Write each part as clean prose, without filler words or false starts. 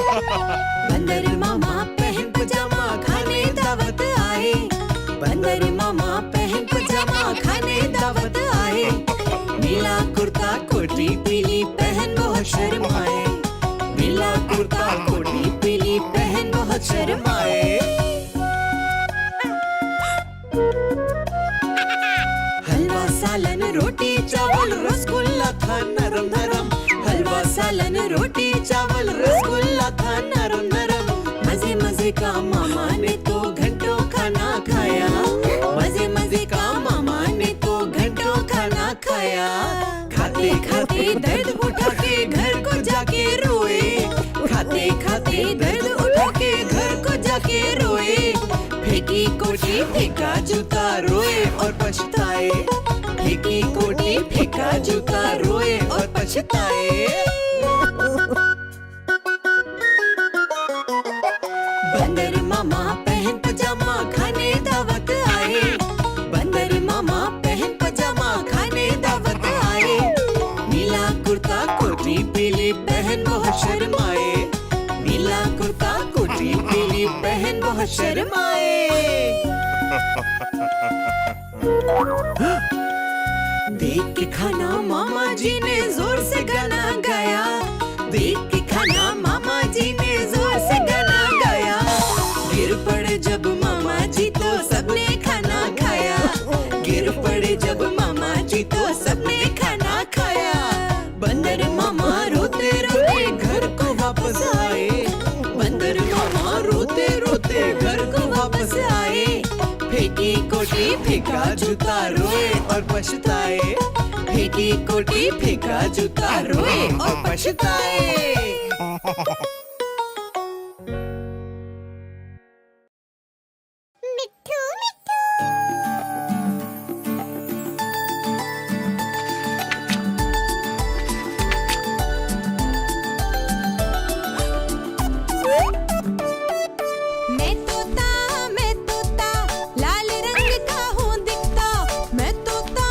बंदर मामा पहन पजामा खाने दावत आए। बंदर मामा पहन पजामा खाने दावत आए। नीला कुर्ता कोटी पीली पहन बहुत शर्माए। नीला कुर्ता कोटी पीली पहन बहुत शर्माए। हलवा सालन रोटी चावल रसगुल्ला था नरम नरम। हलवा सालन रोटी चावल रसगुल्ला था नरम नरम। मजे मजे का मामा ने तो घंटों खाना खाया। मजे मजे का मामा ने तो घंटों खाना खाया। खाते खाते दर्द उठा के घर को जाके रोए। खाते खाते दर्द उठा के घर को जाके रोए। फेंकी कोटी फेंका जूता रोए और पछताए। फेंकी कोटी फेंका जूता रोए और पछताए। बंदर मामा पहन पजामा खाने दावत आए। बंदर मामा पहन पजामा खाने दावत आए। नीला कुर्ता कोटी पीली पहन बहुत शर्माए। नीला कुर्ता कोटी पीली पहन बहुत शर्माए। देख के खाना मामा जी ने जोर से गाना गाया। देख के खाना मामा जी ने जोर से गाना गाया। गिर पड़े जब मामा जी तो सबने खाना खाया। गिर पड़े जब मामा जी तो सबने खाना खाया। बंदर मामा रोते रोते घर को वापस आए। बंदर मामा रोते रोते घर को वापस आए। फेंकी कोटी फेंका जूता रोए और पछताए। फेंकी कोटी फेंका जूता रोए और पछताए। मिट्ठू मिट्ठू मैं तोता लाल रंग का हूँ दिखता। मैं तोता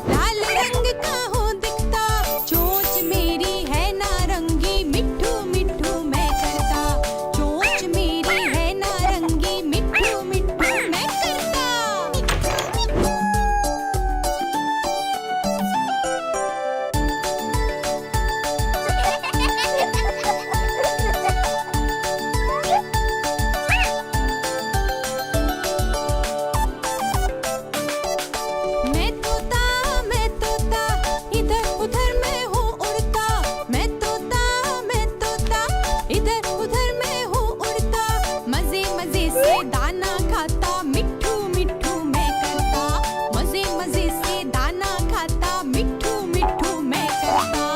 लाल रंग का हूँ दिखता। चोंच मेरी है नारंगी मिट्ठू मिट्ठू मैं करता। चोंच मेरी है नारंगी मिट्ठू मिट्ठू मैं करता। मैं तोता इधर उधर मैं हूँ उड़ता। मैं तोता इधर उधर मैं हूँ उड़ता। मजे मजे से दाना खाता मिट्ठू मिट्ठू मैं करता। मजे मजे से दाना खाता मिट्ठू मिट्ठू मैं करता।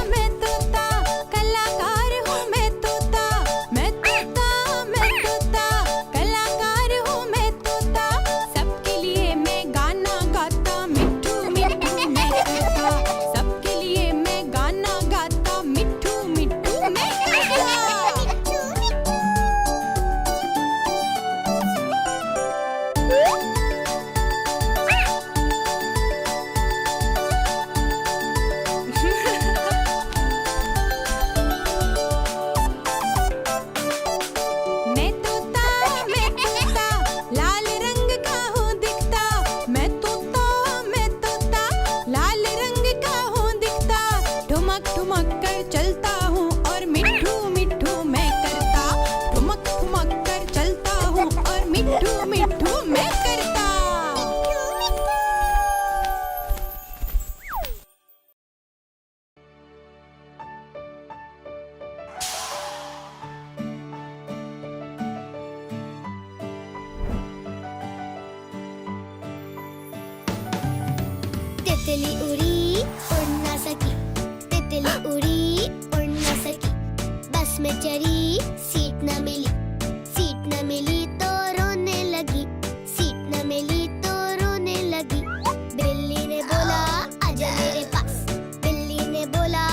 मैं तोता कलाकार हूँ मैं तोता। मैं तोता कलाकार हूँ मैं तोता। सबके लिए मैं गाना गाता मिट्ठू मिट्ठू मैं करता। सबके लिए मैं गाना गाता मिट्ठू मिट्ठू मैं करता। मैं तोता लाल रंग का हूँ दिखता। मैं तोता लाल रंग का हूँ दिखता। ठुमक ठुमक कर चलता हूँ और मिट्ठू मिट्ठू मैं करता। ठुमक ठुमक कर चलता हूँ और मिट्ठू मिट्ठू मैं करता। तितली उड़ी उड़ ना सकी। तितली उड़ी उड़ ना सकी। बस में चढ़ी सीट न मिली। सीट न मिली तो रोने लगी। सीट न मिली तो रोने लगी। बिल्ली ने बोला आजा मेरे पास। बिल्ली ने बोला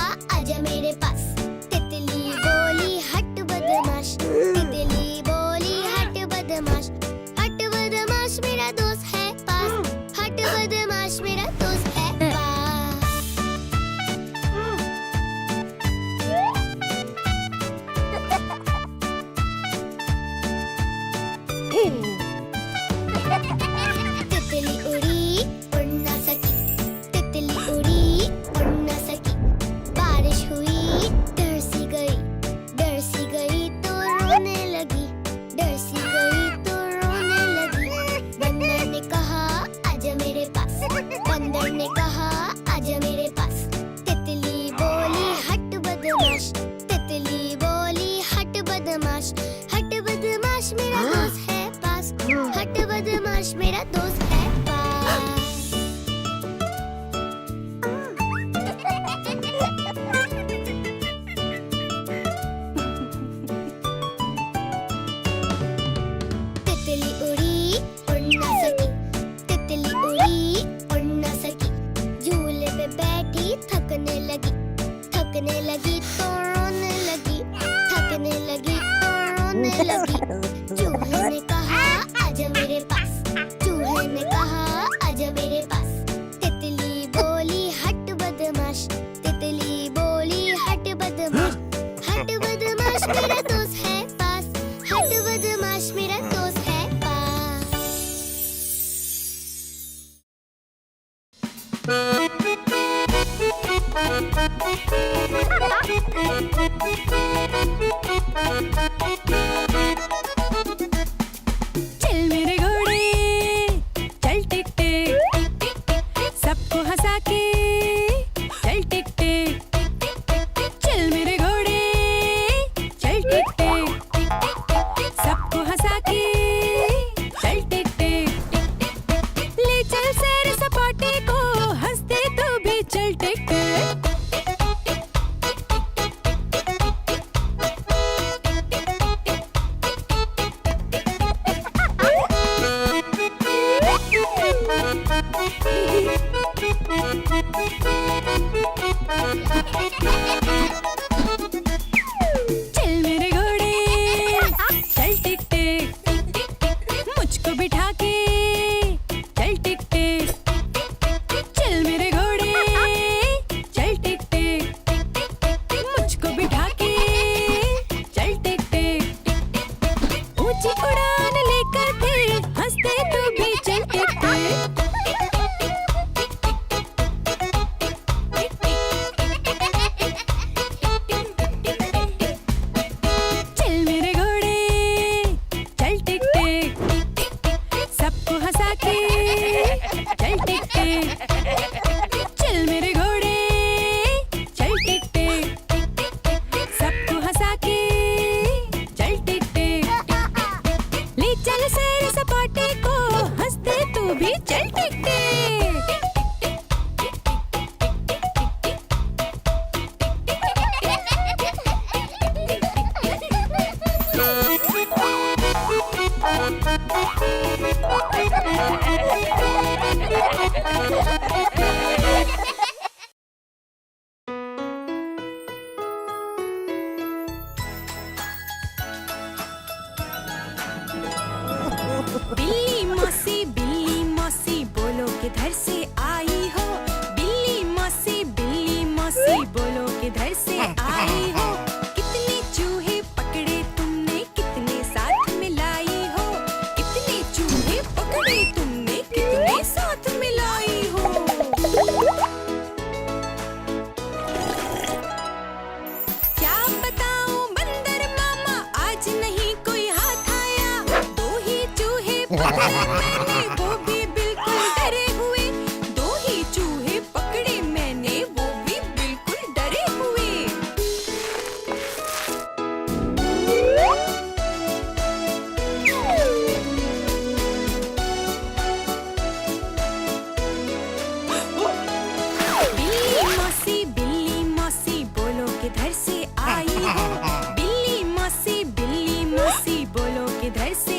बदमाश मेरा दोस्त है पास। तितली उड़ी उड़ ना सकी, तितली उड़ी उड़ ना सकी, झूले पे बैठी थकने लगी, थकने लगी तो रोने लगी, थकने लगी तो रोने लगी। चूहे ने कहा आजा मेरे पास, चूहे ने कहा आजा मेरे पास। तितली बोली हट बदमाश, तितली बोली हट बदमाश, हट बदमाश मेरा दोस्त है पास, हट बदमाश मेरा दोस्त है पास। चल मेरे घोड़े चल टिक टिक, सबको हंसा के चल टिक टिक। चल मेरे घोड़े चल टिक टिक, सबको हंसा के चल टिक टिक। ले चल सैर सपाटे को, हंसते तू भी चल टिक टिक। चल मेरे घोड़े चल टिक टिक, मुझको बिठा के चल टिक टिक। चल मेरे घोड़े चल टिक टिक, मुझको बिठा के चल टिक टिक। ऊंची उड़ान लेकर फिर हंसते तू भी चल टिक टिक। चल मेरे घोड़े चल टिक टिक, सबको हंसा के चल टिक टिक। चल मेरे घोड़े चल टिक टिक, सबको हंसा के चल टिक टिक। ले चल सैर सपाटे को, हंसते तू भी चल टिक टिक। बिल्ली मौसी बोलो किधर से आई हो, बिल्ली मौसी बोलो किधर से आई हो। कितने चूहे पकड़े तुमने, कितने साथ मिलाई हो, कितने चूहे पकड़े तुमने, कितने साथ मिलाई हो। क्या बताऊं बंदर मामा, आज नहीं कोई हाथ आया। दो ही चूहे पकड़े मैंने, वो भी बिल्कुल डरे हुए। दो ही चूहे पकड़े मैंने, वो भी बिल्कुल डरे हुए। बिल्ली मौसी बोलो किधर से आई हो, बिल्ली मौसी बोलो किधर से